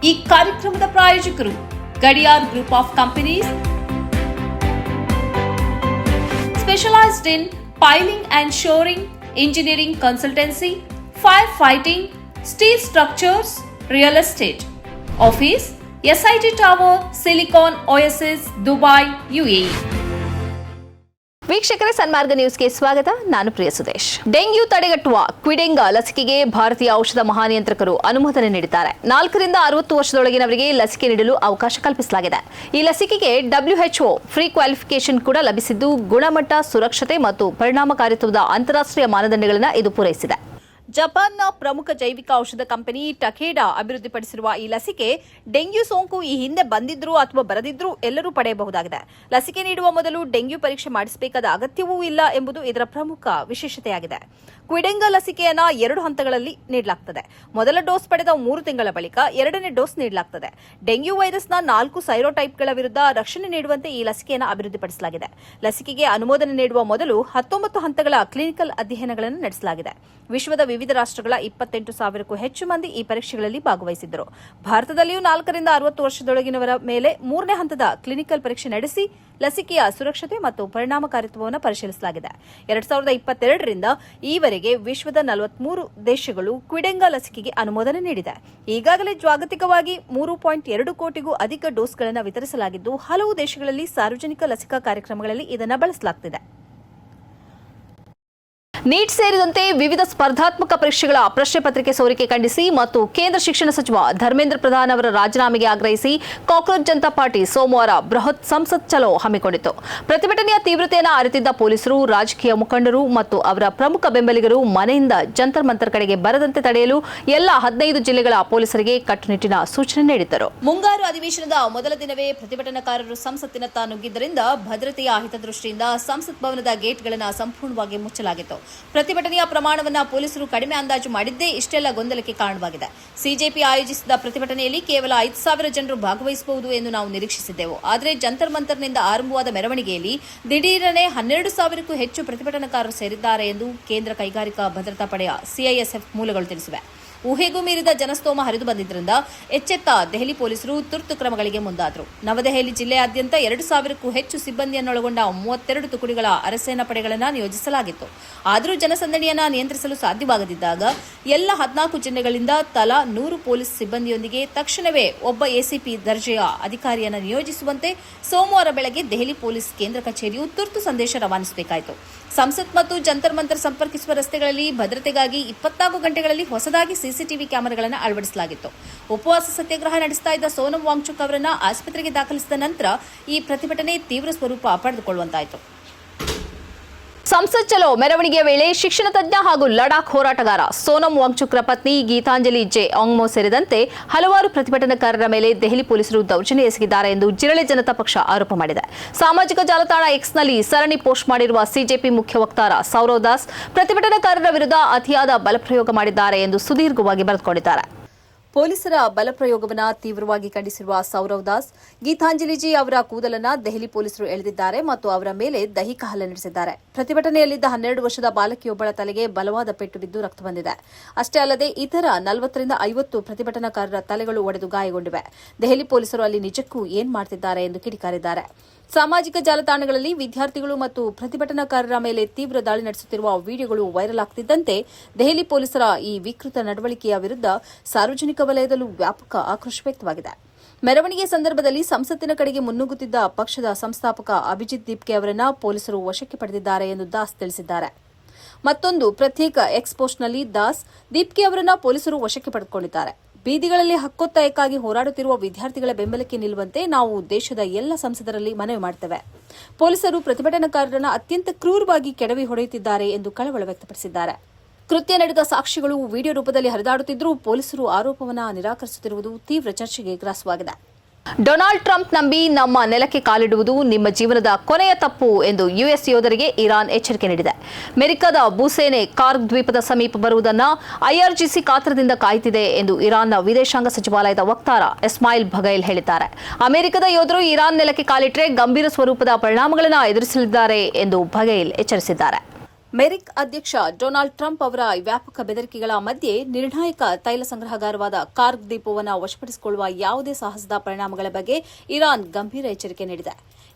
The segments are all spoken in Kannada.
ಈ ಕಾರ್ಯಕ್ರಮದ ಪ್ರಾಯೋಜಕರು Gadiyar group of companies, specialized in piling and shoring, engineering consultancy, firefighting, steel structures, real estate. Office, SIT Tower, Silicon Oasis, Dubai, UAE. ವೀಕ್ಷಕರೇ, ಸನ್ಮಾರ್ಗ ನ್ಯೂಸ್ಗೆ ಸ್ವಾಗತ. ನಾನು ಪ್ರಿಯ ಸುದೇಶ್. ಡೆಂಗ್ಯೂ ತಡೆಗಟ್ಟುವ ಕ್ವಿಡೆಂಗಾ ಲಸಿಕೆಗೆ ಭಾರತೀಯ ಔಷಧ ಮಹಾನಿಯಂತ್ರಕರು ಅನುಮೋದನೆ ನೀಡಿದ್ದಾರೆ. 4 ರಿಂದ 60 ವರ್ಷದೊಳಗಿನವರಿಗೆ ಲಸಿಕೆ ನೀಡಲು ಅವಕಾಶ ಕಲ್ಪಿಸಲಾಗಿದೆ. ಈ ಲಸಿಕೆಗೆ WHO ಫ್ರೀ ಕ್ವಾಲಿಫಿಕೇಶನ್ ಕೂಡ ಲಭಿಸಿದ್ದು, ಗುಣಮಟ್ಟ, ಸುರಕ್ಷತೆ ಮತ್ತು ಪರಿಣಾಮಕಾರಿತ್ವದ ಅಂತಾರಾಷ್ಟ್ರೀಯ ಮಾನದಂಡಗಳನ್ನು ಇದು ಪೂರೈಸಿದೆ. ಜಪಾನ್ನ ಪ್ರಮುಖ ಜೈವಿಕ ಔಷಧ ಕಂಪನಿ ಟಕೇಡಾ ಅಭಿವೃದ್ಧಿಪಡಿಸಿರುವ ಈ ಲಸಿಕೆ ಡೆಂಗ್ಯೂ ಸೋಂಕು ಈ ಹಿಂದೆ ಬಂದಿದ್ರೂ ಅಥವಾ ಬರದಿದ್ರೂ ಎಲ್ಲರೂ ಪಡೆಯಬಹುದಾಗಿದೆ. ಲಸಿಕೆ ನೀಡುವ ಮೊದಲು ಡೆಂಗ್ಯೂ ಪರೀಕ್ಷೆ ಮಾಡಿಸಬೇಕಾದ ಅಗತ್ಯವೂ ಇಲ್ಲ ಎಂಬುದು ಇದರ ಪ್ರಮುಖ ವಿಶೇಷತೆಯಾಗಿದೆ. ಕ್ವಿಡೆಂಗಾ ಲಸಿಕೆಯನ್ನು 2 ಹಂತಗಳಲ್ಲಿ ನೀಡಲಾಗುತ್ತದೆ. ಮೊದಲ ಡೋಸ್ ಪಡೆದ 3 ತಿಂಗಳ ಬಳಿಕ ಎರಡನೇ ಡೋಸ್ ನೀಡಲಾಗುತ್ತದೆ. ಡೆಂಗ್ಯೂ ವೈರಸ್ನ 4 ಸೈರೋಟೈಪ್ಗಳ ವಿರುದ್ಧ ರಕ್ಷಣೆ ನೀಡುವಂತೆ ಈ ಲಸಿಕೆಯನ್ನು ಅಭಿವೃದ್ಧಿಪಡಿಸಲಾಗಿದೆ. ಲಸಿಕೆಗೆ ಅನುಮೋದನೆ ನೀಡುವ ಮೊದಲು 19 ಹಂತಗಳ ಕ್ಲಿನಿಕಲ್ ಅಧ್ಯಯನಗಳನ್ನು ನಡೆಸಲಾಗಿದೆ. ವಿಶ್ವದ ವಿವಿಧ ರಾಷ್ಟ್ರಗಳ 28,000ಕ್ಕೂ ಹೆಚ್ಚು ಮಂದಿ ಈ ಪರೀಕ್ಷೆಗಳಲ್ಲಿ ಭಾಗವಹಿಸಿದ್ದರು. ಭಾರತದಲ್ಲಿಯೂ 4 ರಿಂದ 60 ವರ್ಷದೊಳಗಿನವರ ಮೇಲೆ 3ನೇ ಹಂತದ ಕ್ಲಿನಿಕಲ್ ಪರೀಕ್ಷೆ ನಡೆಸಿ ಲಸಿಕೆಯ ಸುರಕ್ಷತೆ ಮತ್ತು ಪರಿಣಾಮಕಾರಿತ್ವವನ್ನು ಪರಿಶೀಲಿಸಲಾಗಿದೆ. 2022ರಿಂದ ಈವರೆಗೆ ವಿಶ್ವದ 43 ದೇಶಗಳು ಕ್ವಿಡೆಂಗಾ ಲಸಿಕೆಗೆ ಅನುಮೋದನೆ ನೀಡಿದೆ. ಈಗಾಗಲೇ ಜಾಗತಿಕವಾಗಿ 3.2 ಕೋಟಿಗೂ ಅಧಿಕ ಡೋಸ್ಗಳನ್ನು ವಿತರಿಸಲಾಗಿದ್ದು, ಹಲವು ದೇಶಗಳಲ್ಲಿ ಸಾರ್ವಜನಿಕ ಲಸಿಕಾ ಕಾರ್ಯಕ್ರಮಗಳಲ್ಲಿ ಇದನ್ನು ಬಳಸಲಾಗುತ್ತಿದೆ. ನೀಟ್ ಸೇರಿದಂತೆ ವಿವಿಧ ಸ್ಪರ್ಧಾತ್ಮಕ ಪರೀಕ್ಷೆಗಳ ಪ್ರಶ್ನೆ ಪತ್ರಿಕೆ ಸೋರಿಕೆ ಖಂಡಿಸಿ ಮತ್ತು ಕೇಂದ್ರ ಶಿಕ್ಷಣ ಸಚಿವ ಧರ್ಮೇಂದ್ರ ಪ್ರಧಾನ್ ಅವರ ರಾಜೀನಾಮೆಗೆ ಆಗ್ರಹಿಸಿ ಕಾಕ್ರೋಚ್ ಜನತಾ ಪಾರ್ಟಿ ಸೋಮವಾರ ಬೃಹತ್ ಸಂಸತ್ ಚಲೋ ಹಮ್ಮಿಕೊಂಡಿತು. ಪ್ರತಿಭಟನೆಯ ತೀವ್ರತೆಯನ್ನು ಅರಿತಿದ್ದ ಪೊಲೀಸರು, ರಾಜಕೀಯ ಮುಖಂಡರು ಮತ್ತು ಅವರ ಪ್ರಮುಖ ಬೆಂಬಲಿಗರು ಮನೆಯಿಂದ ಜಂತರ್ ಮಂತರ್ ಕಡೆಗೆ ಬರದಂತೆ ತಡೆಯಲು ಎಲ್ಲ 15 ಜಿಲ್ಲೆಗಳ ಪೊಲೀಸರಿಗೆ ಕಟ್ಟುನಿಟ್ಟಿನ ಸೂಚನೆ ನೀಡಿದ್ದರು. ಮುಂಗಾರು ಅಧಿವೇಶನದ ಮೊದಲ ದಿನವೇ ಪ್ರತಿಭಟನಾಕಾರರು ಸಂಸತ್ತಿನತ್ತ ನುಗ್ಗಿದ್ದರಿಂದ ಭದ್ರತೆಯ ಹಿತದೃಷ್ಟಿಯಿಂದ ಸಂಸತ್ ಭವನದ ಗೇಟ್ಗಳನ್ನು ಸಂಪೂರ್ಣವಾಗಿ ಮುಚ್ಚಲಾಗಿತ್ತು. ಪ್ರತಿಭಟನೆಯ ಪ್ರಮಾಣವನ್ನು ಪೊಲೀಸರು ಕಡಿಮೆ ಅಂದಾಜು ಮಾಡಿದ್ದೇ ಇಷ್ಟೆಲ್ಲ ಗೊಂದಲಕ್ಕೆ ಕಾರಣವಾಗಿದೆ. ಸಿಜೆಪಿ ಆಯೋಜಿಸಿದ ಪ್ರತಿಭಟನೆಯಲ್ಲಿ ಕೇವಲ 5,000 ಜನರು ಭಾಗವಹಿಸಬಹುದು ಎಂದು ನಾವು ನಿರೀಕ್ಷಿಸಿದ್ದೆವು. ಆದರೆ ಜಂತರ್ ಮಂತರ್ನಿಂದ ಆರಂಭವಾದ ಮೆರವಣಿಗೆಯಲ್ಲಿ ದಿಢೀರನೆ 12,000ಕ್ಕೂ ಹೆಚ್ಚು ಪ್ರತಿಭಟನಾಕಾರರು ಸೇರಿದ್ದಾರೆ ಎಂದು ಕೇಂದ್ರ ಕೈಗಾರಿಕಾ ಭದ್ರತಾ ಪಡೆಯ CISF ಮೂಲಗಳು ತಿಳಿಸಿವೆ. ಊಹೆಗೂ ಮೀರಿದ ಜನಸ್ತೋಮ ಹರಿದು ಬಂದಿದ್ದರಿಂದ ಎಚ್ಚೆತ್ತ ದೆಹಲಿ ಪೊಲೀಸರು ತುರ್ತು ಕ್ರಮಗಳಿಗೆ ಮುಂದಾದರು. ನವದೆಹಲಿ ಜಿಲ್ಲೆಯಾದ್ಯಂತ 2,000ಕ್ಕೂ ಹೆಚ್ಚು ಸಿಬ್ಬಂದಿಯನ್ನೊಳಗೊಂಡ 32 ತುಕಡಿಗಳ ಅರೆಸೇನಾ ಪಡೆಗಳನ್ನು ನಿಯೋಜಿಸಲಾಗಿತ್ತು. ಆದರೂ ಜನಸಂದಣಿಯನ್ನು ನಿಯಂತ್ರಿಸಲು ಸಾಧ್ಯವಾಗದಿದ್ದಾಗ ಎಲ್ಲ 14 ಜಿಲ್ಲೆಗಳಿಂದ ತಲಾ 100 ಪೊಲೀಸ್ ಸಿಬ್ಬಂದಿಯೊಂದಿಗೆ ತಕ್ಷಣವೇ ಒಬ್ಬ ACP ದರ್ಜೆಯ ಅಧಿಕಾರಿಯನ್ನು ನಿಯೋಜಿಸುವಂತೆ ಸೋಮವಾರ ಬೆಳಗ್ಗೆ ದೆಹಲಿ ಪೊಲೀಸ್ ಕೇಂದ್ರ ಕಚೇರಿಯು ತುರ್ತು ಸಂದೇಶ ರವಾನಿಸಬೇಕಾಯಿತು. ಸಂಸತ್ ಮತ್ತು ಜಂತರ್ ಮಂತರ್ ಸಂಪರ್ಕಿಸುವ ರಸ್ತೆಗಳಲ್ಲಿ ಭದ್ರತೆಗಾಗಿ 24 ಗಂಟೆಗಳಲ್ಲಿ ಹೊಸದಾಗಿ ಸಿಸಿಟಿವಿ ಕ್ಯಾಮೆರಾಗಳನ್ನು ಅಳವಡಿಸಲಾಗಿತ್ತು. ಉಪವಾಸ ಸತ್ಯಾಗ್ರಹ ನಡೆಸ್ತಾ ಇದ್ದ ಸೋನಂ ವಾಂಗ್ಚುಕ್ ಅವರನ್ನು ಆಸ್ಪತ್ರೆಗೆ ದಾಖಲಿಸಿದ ನಂತರ ಈ ಪ್ರತಿಭಟನೆ ತೀವ್ರ ಸ್ವರೂಪ ಪಡೆದುಕೊಳ್ಳುವಂತಾಯಿತು. ಸಂಸತ್ ಚಲೋ ಮೆರವಣಿಗೆಯ ವೇಳೆ ಶಿಕ್ಷಣ ತಜ್ಞ ಹಾಗೂ ಲಡಾಖ್ ಹೋರಾಟಗಾರ ಸೋನಂ ವಾಂಗ್ಚುಕ್ರ ಪತ್ನಿ ಗೀತಾಂಜಲಿ ಜೆ ಆಂಗ್ಮೋ ಸೇರಿದಂತೆ ಹಲವಾರು ಪ್ರತಿಭಟನಾಕಾರರ ಮೇಲೆ ದೆಹಲಿ ಪೊಲೀಸರು ದೌರ್ಜನ್ಯ ಎಸಗಿದ್ದಾರೆ ಎಂದು ಜಿರಳೆ ಜನತಾ ಪಕ್ಷ ಆರೋಪ ಮಾಡಿದೆ. ಸಾಮಾಜಿಕ ಜಾಲತಾಣ ಎಕ್ಸ್ನಲ್ಲಿ ಸರಣಿ ಪೋಸ್ಟ್ ಮಾಡಿರುವ ಸಿಜೆಪಿ ಮುಖ್ಯ ವಕ್ತಾರ ಸೌರವ್ ದಾಸ್ ಪ್ರತಿಭಟನಾಕಾರರ ವಿರುದ್ಧ ಅತಿಯಾದ ಬಲಪ್ರಯೋಗ ಮಾಡಿದ್ದಾರೆ ಎಂದು ಸುದೀರ್ಘವಾಗಿ ಬರೆದುಕೊಂಡಿದ್ದಾರೆ. ಪೊಲೀಸರ ಬಲಪ್ರಯೋಗವನ್ನು ತೀವ್ರವಾಗಿ ಖಂಡಿಸಿರುವ ಸೌರವ್ ದಾಸ್, ಗೀತಾಂಜಲಿಜಿ ಅವರ ಕೂದಲನ್ನು ದೆಹಲಿ ಪೊಲೀಸರು ಎಳೆದಿದ್ದಾರೆ ಮತ್ತು ಅವರ ಮೇಲೆ ದೈಹಿಕ ಹಲ್ಲೆ ನಡೆಸಿದ್ದಾರೆ. ಪ್ರತಿಭಟನೆಯಲ್ಲಿದ್ದ 12 ವರ್ಷದ ಬಾಲಕಿಯೊಬ್ಬಳ ತಲೆಗೆ ಬಲವಾದ ಪೆಟ್ಟು ಬಿದ್ದು ರಕ್ತ ಬಂದಿದೆ. ಅಷ್ಟೇ ಅಲ್ಲದೆ ಇತರ 40 ರಿಂದ 50 ಪ್ರತಿಭಟನಾಕಾರರ ತಲೆಗಳು ಒಡೆದು ಗಾಯಗೊಂಡಿವೆ. ದೆಹಲಿ ಪೊಲೀಸರು ಅಲ್ಲಿ ನಿಜಕ್ಕೂ ಏನ್ ಮಾಡ್ತಿದ್ದಾರೆ ಎಂದು ಕಿಡಿಕಾರಿದ್ದಾರೆ. ಸಾಮಾಜಿಕ ಜಾಲತಾಣಗಳಲ್ಲಿ ವಿದ್ಯಾರ್ಥಿಗಳು ಮತ್ತು ಪ್ರತಿಭಟನಾಕಾರರ ಮೇಲೆ ತೀವ್ರ ದಾಳಿ ನಡೆಸುತ್ತಿರುವ ವಿಡಿಯೋಗಳು ವೈರಲ್ ಆಗ್ತಿದ್ದಂತೆ ದೆಹಲಿ ಪೊಲೀಸರ ಈ ವಿಕೃತ ನಡವಳಿಕೆಯ ವಿರುದ್ಧ ಸಾರ್ವಜನಿಕ ವಲಯದಲ್ಲೂ ವ್ಯಾಪಕ ಆಕ್ರೋಶ ವ್ಯಕ್ತವಾಗಿದೆ. ಮೆರವಣಿಗೆ ಸಂದರ್ಭದಲ್ಲಿ ಸಂಸತ್ತಿನ ಕಡೆಗೆ ಮುನ್ನುಗ್ಗುತ್ತಿದ್ದ ಪಕ್ಷದ ಸಂಸ್ಥಾಪಕ ಅಭಿಜಿತ್ ದೀಪ್ಕೆ ಅವರನ್ನು ಪೊಲೀಸರು ವಶಕ್ಕೆ ಪಡೆದಿದ್ದಾರೆ ಎಂದು ದಾಸ್ ತಿಳಿಸಿದ್ದಾರೆ. ಮತ್ತೊಂದು ಪ್ರತ್ಯೇಕ ಎಕ್ಸ್ ಪೋಸ್ಟ್ನಲ್ಲಿ ದಾಸ್, ದೀಪ್ಕೆ ಅವರನ್ನು ಪೊಲೀಸರು ವಶಕ್ಕೆ ಪಡೆದುಕೊಂಡಿದ್ದಾರೆ. ಬೀದಿಗಳಲ್ಲಿ ಹಕ್ಕೊತ್ತಾಯಕ್ಕಾಗಿ ಹೋರಾಡುತ್ತಿರುವ ವಿದ್ಯಾರ್ಥಿಗಳ ಬೆಂಬಲಕ್ಕೆ ನಿಲ್ಲುವಂತೆ ನಾವು ದೇಶದ ಎಲ್ಲ ಸಂಸದರಲ್ಲಿ ಮನವಿ ಮಾಡುತ್ತೇವೆ. ಪೊಲೀಸರು ಪ್ರತಿಭಟನಾಕಾರರನ್ನು ಅತ್ಯಂತ ಕ್ರೂರವಾಗಿ ಕೆಡವಿ ಹೊಡೆಯುತ್ತಿದ್ದಾರೆ ಎಂದು ಕಳವಳ ವ್ಯಕ್ತಪಡಿಸಿದ್ದಾರೆ. ಕೃತ್ಯ ನಡೆದ ಸಾಕ್ಷಿಗಳು ವಿಡಿಯೋ ರೂಪದಲ್ಲಿ ಹರಿದಾಡುತ್ತಿದ್ದರೂ ಪೊಲೀಸರು ಆರೋಪವನ್ನು ನಿರಾಕರಿಸುತ್ತಿರುವುದು ತೀವ್ರ ಚರ್ಚೆಗೆ ಗ್ರಾಸವಾಗಿದೆ. ಡೊನಾಲ್ಡ್ ಟ್ರಂಪ್ ನಂಬಿ ನಮ್ಮ ನೆಲಕ್ಕೆ ಕಾಲಿಡುವುದು ನಿಮ್ಮ ಜೀವನದ ಕೊನೆಯ ತಪ್ಪು ಎಂದು ಯುಎಸ್ ಯೋಧರಿಗೆ ಇರಾನ್ ಎಚ್ಚರಿಕೆ ನೀಡಿದೆ. ಅಮೆರಿಕದ ಭೂಸೇನೆ ಕಾರ್ಗ್ ದ್ವೀಪದ ಸಮೀಪ ಬರುವುದನ್ನು ಐಆರ್ಜಿಸಿ ಕಾತರದಿಂದ ಕಾಯುತ್ತಿದೆ ಎಂದು ಇರಾನ್ನ ವಿದೇಶಾಂಗ ಸಚಿವಾಲಯದ ವಕ್ತಾರ ಇಸ್ಮಾಯಿಲ್ ಬಗೈಲ್ ಹೇಳಿದ್ದಾರೆ. ಅಮೆರಿಕದ ಯೋಧರು ಇರಾನ್ ನೆಲಕ್ಕೆ ಕಾಲಿಟ್ಟರೆ ಗಂಭೀರ ಸ್ವರೂಪದ ಪರಿಣಾಮಗಳನ್ನು ಎದುರಿಸಲಿದ್ದಾರೆ ಎಂದು ಬಗೈಲ್ ಎಚ್ಚರಿಸಿದ್ದಾರೆ. ಅಮೆರಿಕ ಅಧ್ಯಕ್ಷ ಡೊನಾಲ್ಡ್ ಟ್ರಂಪ್ ಅವರ ವ್ಯಾಪಕ ಬೆದರಿಕೆಗಳ ಮಧ್ಯೆ ನಿರ್ಣಾಯಕ ತೈಲ ಸಂಗ್ರಹಗಾರವಾದ ಕಾರ್ಗ್ ದ್ವೀಪವನ್ನು ವಶಪಡಿಸಿಕೊಳ್ಳುವ ಯಾವುದೇ ಸಾಹಸದ ಪರಿಣಾಮಗಳ ಬಗ್ಗೆ ಇರಾನ್ ಗಂಭೀರ ಎಚ್ಚರಿಕೆ ನೀಡಿದೆ.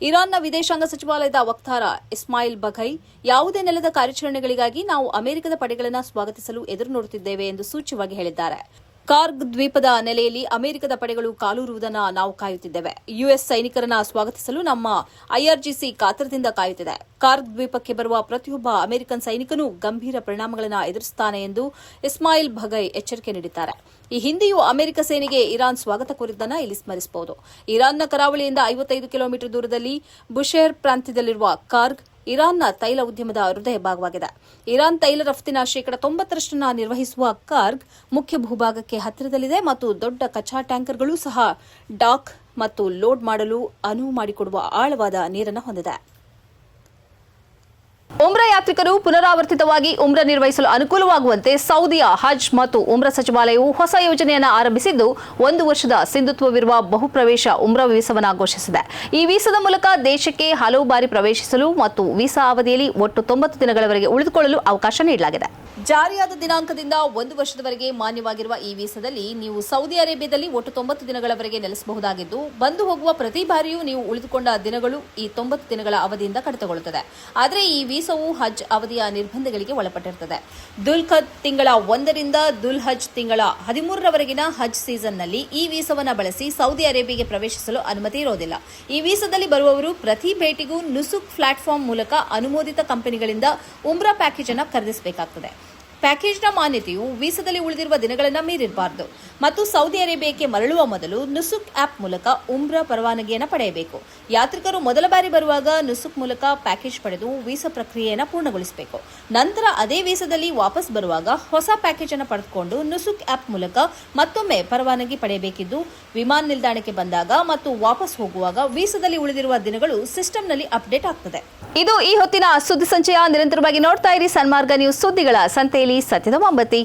ಇರಾನ್ನ ವಿದೇಶಾಂಗ ಸಚಿವಾಲಯದ ವಕ್ತಾರ ಇಸ್ಮಾಯಿಲ್ ಬಘೈ ಯಾವುದೇ ನೆಲದ ಕಾರ್ಯಾಚರಣೆಗಳಿಗಾಗಿ ನಾವು ಅಮೆರಿಕದ ಪಡೆಗಳನ್ನು ಸ್ವಾಗತಿಸಲು ಎದುರು ನೋಡುತ್ತಿದ್ದೇವೆ ಎಂದು ಸೂಚ್ಯವಾಗಿ ಹೇಳಿದ್ದಾರೆ. ಕಾರ್ಗ್ ದ್ವೀಪದ ನೆಲೆಯಲ್ಲಿ ಅಮೆರಿಕದ ಪಡೆಗಳು ಕಾಲೂರುವುದನ್ನು ನಾವು ಕಾಯುತ್ತಿದ್ದೇವೆ. ಯುಎಸ್ ಸೈನಿಕರನ್ನ ಸ್ವಾಗತಿಸಲು ನಮ್ಮ ಐಆರ್ಜಿಸಿ ಕಾತರದಿಂದ ಕಾಯುತ್ತಿದೆ. ಕಾರ್ಗ್ ದ್ವೀಪಕ್ಕೆ ಬರುವ ಪ್ರತಿಯೊಬ್ಬ ಅಮೆರಿಕನ್ ಸೈನಿಕನೂ ಗಂಭೀರ ಪರಿಣಾಮಗಳನ್ನು ಎದುರಿಸುತ್ತಾನೆ ಎಂದು ಇಸ್ಮಾಯಿಲ್ ಬಘೈ ಎಚ್ಚರಿಕೆ ನೀಡಿದ್ದಾರೆ. ಈ ಹಿಂದೆಯೂ ಅಮೆರಿಕ ಸೇನೆಗೆ ಇರಾನ್ ಸ್ವಾಗತ ಕೋರಿದ್ದನ್ನು ಇಲ್ಲಿ ಸ್ಮರಿಸಬಹುದು. ಇರಾನ್ನ ಕರಾವಳಿಯಿಂದ 55 ಕಿಲೋಮೀಟರ್ ದೂರದಲ್ಲಿ ಬುಷೇರ್ ಪ್ರಾಂತ್ಯದಲ್ಲಿರುವ ಕಾರ್ಗ್ ಇರಾನ್ನ ತೈಲ ಉದ್ಯಮದ ಹೃದಯ ಭಾಗವಾಗಿದೆ. ಇರಾನ್ ತೈಲ ರಫ್ತಿನ 90% ನಿರ್ವಹಿಸುವ ಕಾರ್ಗ್ ಮುಖ್ಯ ಭೂಭಾಗಕ್ಕೆ ಹತ್ತಿರದಲ್ಲಿದೆ ಮತ್ತು ದೊಡ್ಡ ಕಚ್ಚಾ ಟ್ಯಾಂಕರ್ಗಳು ಸಹ ಡಾಕ್ ಮತ್ತು ಲೋಡ್ ಮಾಡಲು ಅನುವು ಮಾಡಿಕೊಡುವ ಆಳವಾದ ನೀರನ್ನು ಹೊಂದಿದೆ. ಉಮ್ರಾ ಯಾತ್ರಿಕರು ಪುನರಾವರ್ತಿತವಾಗಿ ಉಮ್ರಾ ನಿರ್ವಹಿಸಲು ಅನುಕೂಲವಾಗುವಂತೆ ಸೌದಿಯ ಹಜ್ ಮತ್ತು ಉಮ್ರಾ ಸಚಿವಾಲಯವು ಹೊಸ ಯೋಜನೆಯನ್ನು ಆರಂಭಿಸಿದ್ದು 1 ವರ್ಷದ ಸಿಂಧುತ್ವವಿರುವ ಬಹುಪ್ರವೇಶ ಉಮ್ರಾ ವೀಸಾವನ್ನು ಘೋಷಿಸಿದೆ. ಈ ವೀಸಾದ ಮೂಲಕ ದೇಶಕ್ಕೆ ಹಲವು ಬಾರಿ ಪ್ರವೇಶಿಸಲು ಮತ್ತು ವೀಸಾ ಅವಧಿಯಲ್ಲಿ ಒಟ್ಟು 90 ದಿನಗಳವರೆಗೆ ಉಳಿದುಕೊಳ್ಳಲು ಅವಕಾಶ ನೀಡಲಾಗಿದೆ. ಜಾರಿಯಾದ ದಿನಾಂಕದಿಂದ 1 ವರ್ಷದವರೆಗೆ ಮಾನ್ಯವಾಗಿರುವ ಈ ವೀಸಾದಲ್ಲಿ ನೀವು ಸೌದಿ ಅರೇಬಿಯಾದಲ್ಲಿ ಒಟ್ಟು 90 ದಿನಗಳವರೆಗೆ ನೆಲೆಸಬಹುದಾಗಿದ್ದು, ಬಂದು ಹೋಗುವ ಪ್ರತಿ ಬಾರಿಯೂ ನೀವು ಉಳಿದುಕೊಂಡ ದಿನಗಳು ಈ 90 ದಿನಗಳ ಅವಧಿಯಿಂದ ಕಡಿತಗೊಳ್ಳುತ್ತದೆ. ಆದರೆ ಈ ವೀಸಾವು ಹಜ್ ಅವಧಿಯ ನಿರ್ಬಂಧಗಳಿಗೆ ಒಳಪಟ್ಟಿರುತ್ತದೆ. ದುಲ್ಖದ್ ತಿಂಗಳ 1 ರಿಂದ ದುಲ್ ಹಜ್ ತಿಂಗಳ 13ರವರೆಗಿನ ಹಜ್ ಸೀಸನ್ನಲ್ಲಿ ಈ ವೀಸಾವನ್ನು ಬಳಸಿ ಸೌದಿ ಅರೇಬಿಯಾಗೆ ಪ್ರವೇಶಿಸಲು ಅನುಮತಿ ಇರೋದಿಲ್ಲ. ಈ ವೀಸಾದಲ್ಲಿ ಬರುವವರು ಪ್ರತಿ ಭೇಟಿಗೂ ನುಸುಕ್ ಪ್ಲಾಟ್ಫಾರ್ಮ್ ಮೂಲಕ ಅನುಮೋದಿತ ಕಂಪನಿಗಳಿಂದ ಉಮ್ರಾ ಪ್ಯಾಕೇಜ್ ಅನ್ನು ಖರೀದಿಸಬೇಕಾಗುತ್ತದೆ. ಪ್ಯಾಕೇಜ್ನ ಮಾನ್ಯತೆಯು ವೀಸಾದಲ್ಲಿ ಉಳಿದಿರುವ ದಿನಗಳನ್ನು ಮೀರಿರಬಾರದು ಮತ್ತು ಸೌದಿ ಅರೇಬಿಯಾಕ್ಕೆ ಮರಳುವ ಮೊದಲು ನುಸುಕ್ ಆಪ್ ಮೂಲಕ ಉಮ್ರಾ ಪರವಾನಗಿಯನ್ನು ಪಡೆಯಬೇಕು. ಯಾತ್ರಿಕರು ಮೊದಲ ಬಾರಿ ಬರುವಾಗ ನುಸುಕ್ ಮೂಲಕ ಪ್ಯಾಕೇಜ್ ಪಡೆದು ವೀಸಾ ಪ್ರಕ್ರಿಯೆಯನ್ನು ಪೂರ್ಣಗೊಳಿಸಬೇಕು. ನಂತರ ಅದೇ ವೀಸಾದಲ್ಲಿ ವಾಪಸ್ ಬರುವಾಗ ಹೊಸ ಪ್ಯಾಕೇಜ್ ಅನ್ನು ಪಡೆದುಕೊಂಡು ನುಸುಕ್ ಆಪ್ ಮೂಲಕ ಮತ್ತೊಮ್ಮೆ ಪರವಾನಗಿ ಪಡೆಯಬೇಕಿದ್ದು, ವಿಮಾನ ನಿಲ್ದಾಣಕ್ಕೆ ಬಂದಾಗ ಮತ್ತು ವಾಪಸ್ ಹೋಗುವಾಗ ವೀಸಾದಲ್ಲಿ ಉಳಿದಿರುವ ದಿನಗಳು ಸಿಸ್ಟಂನಲ್ಲಿ ಅಪ್ಡೇಟ್ ಆಗ್ತದೆ. ಇದು ಈ ಹೊತ್ತಿನ ಸುದ್ದಿ ಸಂಚಯ. ನಿರಂತರವಾಗಿ ನೋಡ್ತಾ ಇರಿ ಸನ್ಮಾರ್ಗ ನ್ಯೂಸ್. ಸುದ್ದಿಗಳ ಸಂತೆಯಲ್ಲಿ ಸತ್ಯದ ಮೊಂಬತ್ತಿ.